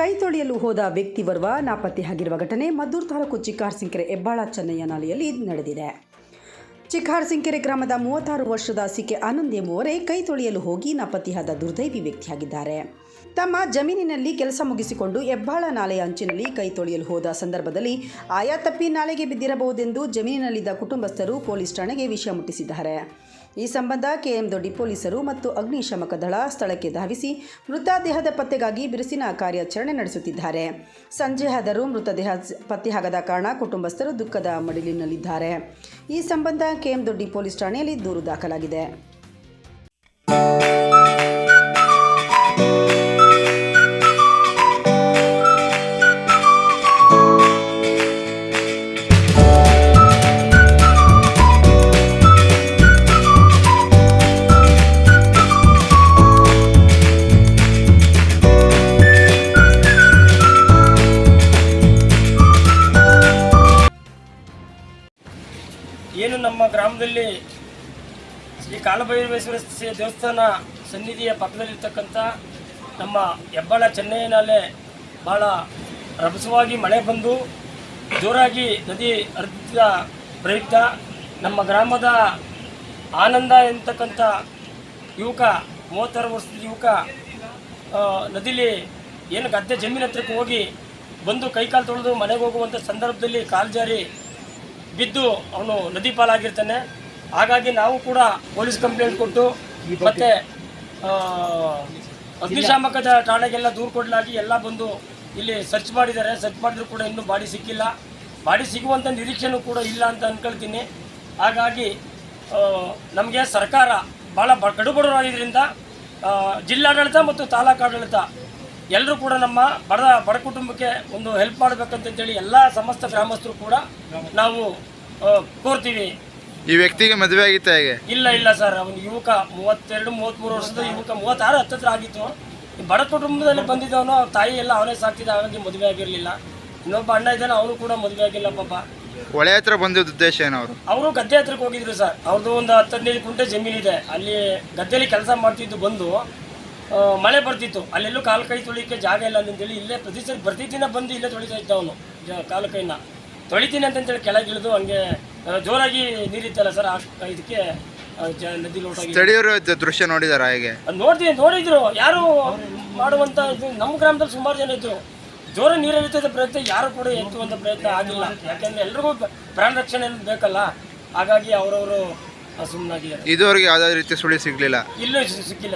ಕೈ ತೊಳೆಯಲು ಹೋದ ವ್ಯಕ್ತಿವರ್ವ ನಾಪತ್ತೆಯಾಗಿರುವ ಘಟನೆ ಮದ್ದೂರು ತಾಲೂಕು ಚಿಕ್ಕಾರಸಿಂಕೆರೆ ಹೆಬ್ಬಾಳ ಚೆನ್ನಯ್ಯ ನಾಲೆಯಲ್ಲಿ ನಡೆದಿದೆ. ಚಿಕ್ಕಾರಸಿಂಕೆರೆ ಗ್ರಾಮದ 36 ವರ್ಷದ ಸಿಕೆ ಆನಂದ್ ಎಂಬುವರೇ ಕೈ ತೊಳೆಯಲು ಹೋಗಿ ನಾಪತ್ತೆಯಾದ ದುರ್ದೈವಿ ವ್ಯಕ್ತಿಯಾಗಿದ್ದಾರೆ. ತಮ್ಮ ಜಮೀನಿನಲ್ಲಿ ಕೆಲಸ ಮುಗಿಸಿಕೊಂಡು ಹೆಬ್ಬಾಳ ನಾಲೆಯ ಅಂಚಿನಲ್ಲಿ ಕೈ ತೊಳೆಯಲು ಹೋದ ಸಂದರ್ಭದಲ್ಲಿ ಆಯಾ ತಪ್ಪಿ ನಾಲೆಗೆ ಬಿದ್ದಿರಬಹುದೆಂದು ಜಮೀನಿನಲ್ಲಿದ್ದ ಕುಟುಂಬಸ್ಥರು ಪೊಲೀಸ್ ಠಾಣೆಗೆ ವಿಷಯ ಮುಟ್ಟಿಸಿದ್ದಾರೆ. ಈ ಸಂಬಂಧ ಕೆಎಂ ದೊಡ್ಡಿ ಪೊಲೀಸರು ಮತ್ತು ಅಗ್ನಿಶಾಮಕ ದಳ ಸ್ಥಳಕ್ಕೆ ಧಾವಿಸಿ ಮೃತದೇಹದ ಪತ್ತೆಗಾಗಿ ಬಿರುಸಿನ ಕಾರ್ಯಾಚರಣೆ ನಡೆಸುತ್ತಿದ್ದಾರೆ. ಸಂಜೆಯಾದರೂ ಮೃತದೇಹ ಪತ್ತೆಯಾಗದ ಕಾರಣ ಕುಟುಂಬಸ್ಥರು ದುಃಖದ ಮಡಿಲಿನಲ್ಲಿದ್ದಾರೆ. ಈ ಸಂಬಂಧ ಕೆಎಂ ದೊಡ್ಡಿ ಪೊಲೀಸ್ ಠಾಣೆಯಲ್ಲಿ ದೂರು ದಾಖಲಾಗಿದೆ. ಏನು ನಮ್ಮ ಗ್ರಾಮದಲ್ಲಿ ಶ್ರೀ ಕಾಲಭೈರವೇಶ್ವರ ದೇವಸ್ಥಾನ ಸನ್ನಿಧಿಯ ಪಕ್ಕದಲ್ಲಿರ್ತಕ್ಕಂಥ ನಮ್ಮ ಹೆಬ್ಬಾಳ ಚೆನ್ನಯ್ಯ ನಾಲೆ ಭಾಳ ರಭಸವಾಗಿ ಮಳೆ ಬಂದು ಜೋರಾಗಿ ನದಿ ಹರಿದ ಪ್ರಯುಕ್ತ ನಮ್ಮ ಗ್ರಾಮದ ಆನಂದ ಎಂತಕ್ಕಂಥ ಯುವಕ 36 ವರ್ಷದ ಯುವಕ ನದಿಲಿ ಏನು ಗದ್ದೆ ಜಮೀನು ಹತ್ರಕ್ಕೆ ಹೋಗಿ ಬಂದು ಕೈಕಾಲು ತೊಳೆದು ಮನೆಗೆ ಹೋಗುವಂಥ ಸಂದರ್ಭದಲ್ಲಿ ಕಾಲು ಜಾರಿ ಬಿದ್ದು ಅವನು ನದಿ ಪಾಲಾಗಿರ್ತಾನೆ. ಹಾಗಾಗಿ ನಾವು ಕೂಡ ಪೊಲೀಸ್ ಕಂಪ್ಲೇಂಟ್ ಕೊಟ್ಟು ಮತ್ತು ಅಗ್ನಿಶಾಮಕದ ಠಾಣೆಗೆಲ್ಲ ದೂರು ಕೊಡಲಾಗಿ ಎಲ್ಲ ಬಂದು ಇಲ್ಲಿ ಸರ್ಚ್ ಮಾಡಿದ್ದಾರೆ. ಸರ್ಚ್ ಮಾಡಿದ್ರು ಕೂಡ ಇನ್ನೂ ಬಾಡಿ ಸಿಕ್ಕಿಲ್ಲ. ಬಾಡಿ ಸಿಗುವಂಥ ನಿರೀಕ್ಷೆನೂ ಕೂಡ ಇಲ್ಲ ಅಂತ ಅಂದ್ಕೊಳ್ತೀನಿ. ಹಾಗಾಗಿ ನಮಗೆ ಸರ್ಕಾರ ಭಾಳ ಕಡುಬಡವರಾಗಿದ್ದರಿಂದ ಜಿಲ್ಲಾಡಳಿತ ಮತ್ತು ತಾಲೂಕಾಡಳಿತ ಎಲ್ಲರೂ ಕೂಡ ನಮ್ಮ ಬಡ ಕುಟುಂಬಕ್ಕೆ ಒಂದು ಹೆಲ್ಪ್ ಮಾಡಬೇಕಂತೇಳಿ ಎಲ್ಲ ಸಮಸ್ತ ಗ್ರಾಮಸ್ಥರು ಕೂಡ ನಾವು ಕೋರ್ತೀವಿ. ಈ ವ್ಯಕ್ತಿಗೆ ಮದುವೆ ಆಗಿತ್ತಾ? ಹೇಗೆ? ಇಲ್ಲ ಸರ್, ಅವನು ಯುವಕ 32-33 ವರ್ಷದ ಯುವಕ, 36 ಹತ್ತತ್ರ ಆಗಿತ್ತು. ಬಡ ಕುಟುಂಬದಲ್ಲಿ ಬಂದಿದ್ದವನು, ತಾಯಿ ಎಲ್ಲ ಅವನೇ ಸಾಕ್ತಿದ್ದ. ಹಾಗಾಗಿ ಮದುವೆ ಆಗಿರಲಿಲ್ಲ. ಇನ್ನೊಬ್ಬ ಅಣ್ಣ ಇದ್ದಾನೆ, ಅವನು ಕೂಡ ಮದುವೆ ಆಗಿಲ್ಲ ಪಾಪ. ಹೊಳೆ ಹತ್ರ ಬಂದಿದ್ದ ಉದ್ದೇಶ ಏನು? ಅವರು ಗದ್ದೆ ಹತ್ರಕ್ಕೆ ಹೋಗಿದ್ರು ಸರ್. ಅವ್ರದ್ದು ಒಂದು 10-15 ಕುಂಟೆ ಜಮೀನಿದೆ. ಅಲ್ಲಿ ಗದ್ದೆಯಲ್ಲಿ ಕೆಲಸ ಮಾಡ್ತಿದ್ದು. ಬಂದು ಮಳೆ ಬರ್ತಿತ್ತು, ಅಲ್ಲೆಲ್ಲೂ ಕಾಲು ಕೈ ತೊಳಿಯೋಕ್ಕೆ ಜಾಗ ಇಲ್ಲ ಅಂತೇಳಿ ಇಲ್ಲೇ ಪ್ರತಿದಿನ ಬಂದು ಇಲ್ಲೇ ತೊಳಿತಾ ಇದ್ದ ಅವನು. ಕಾಲು ಕೈನ ತೊಳಿತೀನಿ ಅಂತಂತೇಳಿ ಕೆಳಗಿಳಿದು ಹಂಗೆ ಜೋರಾಗಿ ನೀರಿತ್ತಲ್ಲ ಸರ್, ಇದಕ್ಕೆ ನದಿ ಲೋಟಾಗಿ ಸ್ಥಳೀಯರು ದೃಶ್ಯ ನೋಡಿದಾರ? ಹೇಗೆ ನೋಡಿದ್ರು. ಯಾರು ಮಾಡುವಂಥ ಇದು ನಮ್ಮ ಗ್ರಾಮದಲ್ಲಿ ಸುಮಾರು ಜನ ಇದ್ರು. ಜೋರ ನೀರಿಳಿತದ ಪ್ರಯತ್ನ ಯಾರು ಕೂಡ ಎತ್ತುವಂಥ ಪ್ರಯತ್ನ ಆಗಿಲ್ಲ. ಯಾಕೆಂದರೆ ಎಲ್ರಿಗೂ ಪ್ರಾಣ ರಕ್ಷಣೆ ಬೇಕಲ್ಲ. ಹಾಗಾಗಿ ಅವರವರು ಸುಮ್ಮನಾಗಿದ್ದಾರೆ. ಇದುವರೆಗೆ ಯಾವುದಾದ್ರು ರೀತಿ ಸುಳಿ ಸಿಗಲಿಲ್ಲ? ಇಲ್ಲೂ ಸಿಕ್ಕಿಲ್ಲ